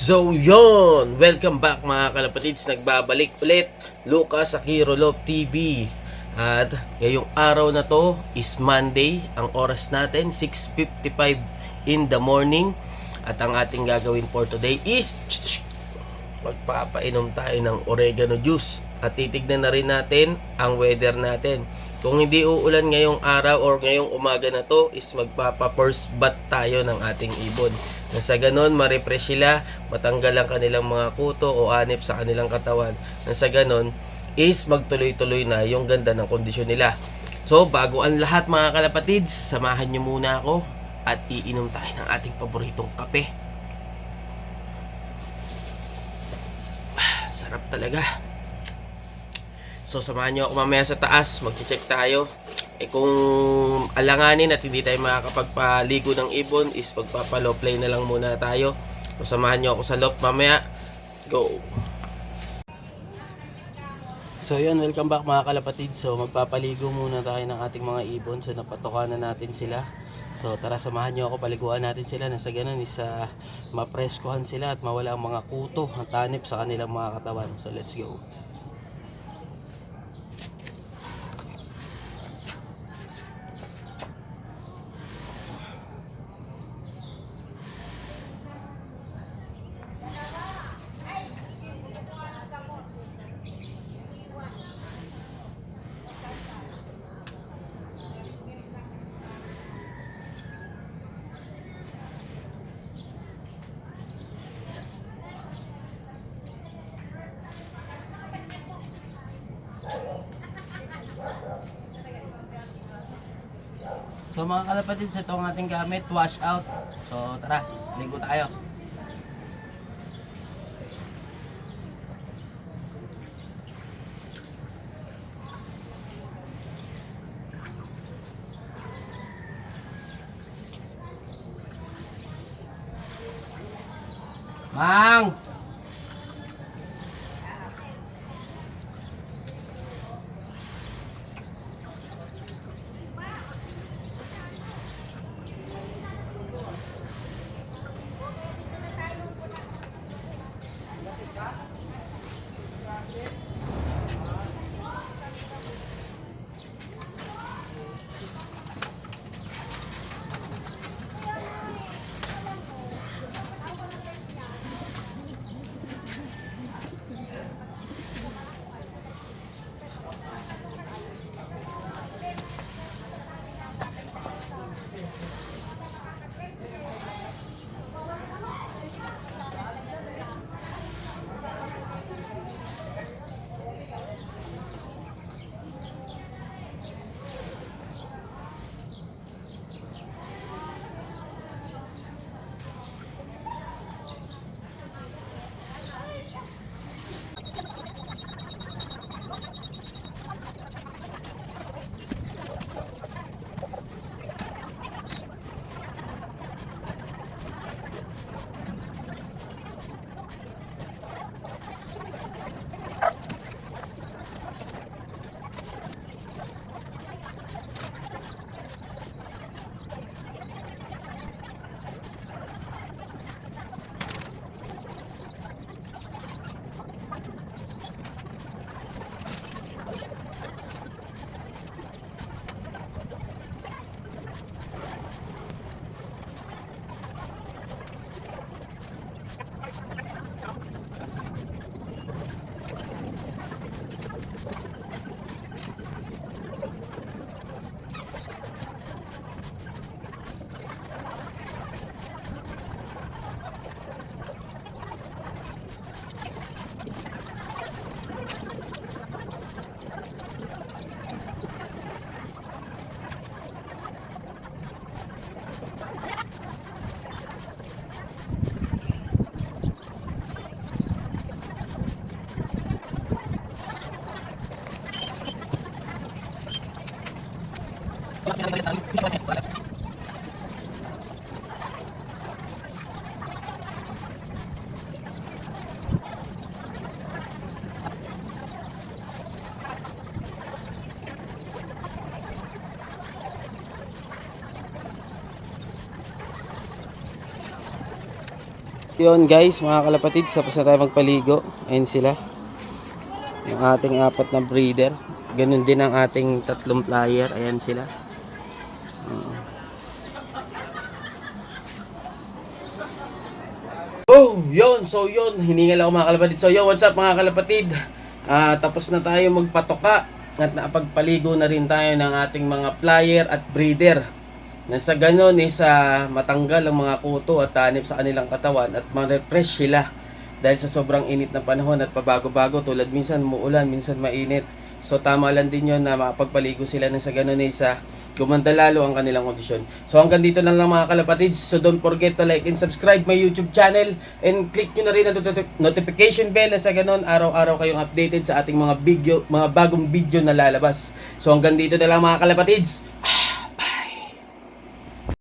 So yon, welcome back mga kalapatids. Nagbabalik ulit Lucas Akiro Love TV. At ngayong araw na to is Monday. Ang oras natin 6:55 in the morning. At ang ating gagawin for today is magpapainom tayo ng oregano juice. At titignan na rin natin ang weather natin. Kung hindi uulan ngayong araw or ngayong umaga na to, is magpapa-first bath tayo ng ating ibon. Na sa ganon, ma-refresh sila, matanggal ang kanilang mga kuto o anip sa kanilang katawan. Na sa ganon, is magtuloy-tuloy na yung ganda ng kondisyon nila. So, bago ang lahat mga kalapatids, samahan nyo muna ako at iinom tayo ng ating paboritong kape. Sarap talaga. So samahan nyo ako mamaya sa taas, mag-check tayo. Kung alanganin at hindi tayo makakapagpaligo ng ibon, is magpapa-low play na lang muna tayo. So samahan nyo ako sa loft mamaya. Go! So yun, welcome back mga kalapatid. So magpapaligo muna tayo ng ating mga ibon. So napatoka na natin sila. So tara, samahan nyo ako, paliguan natin sila. Nasa ganun is mapreskohan sila at mawala ang mga kuto, ang tanip sa kanilang mga katawan. So let's go! So mga kalapatids, ito ang ating gamit, wash out. So tara, ligo tayo. Mang! Yun guys, mga kalapatid, tapos na tayo magpaligo. Ayun sila. Yung ating 4 na breeder. Ganun din ang ating 3 flyer. Ayan sila. Oh, yun. So, yun. Hiningal ako mga kalapatid. So, yun. What's up mga kalapatid? Tapos na tayo magpatoka. At napagpaligo na rin tayo ng ating mga flyer at breeder. Nasa ganon is matanggal ang mga kuto at tanip sa kanilang katawan at ma-refresh sila dahil sa sobrang init na panahon at pabago-bago tulad minsan muulan, minsan mainit. So tama lang din yun na makapagpaligo sila ng sa ganon is gumanda lalo ang kanilang kondisyon. So hanggang dito lang mga kalapatids. So don't forget to like and subscribe my YouTube channel and click nyo na rin ang notification bell na sa ganon araw-araw kayong updated sa ating mga bagong video na lalabas. So hanggang dito na lang mga kalapatids.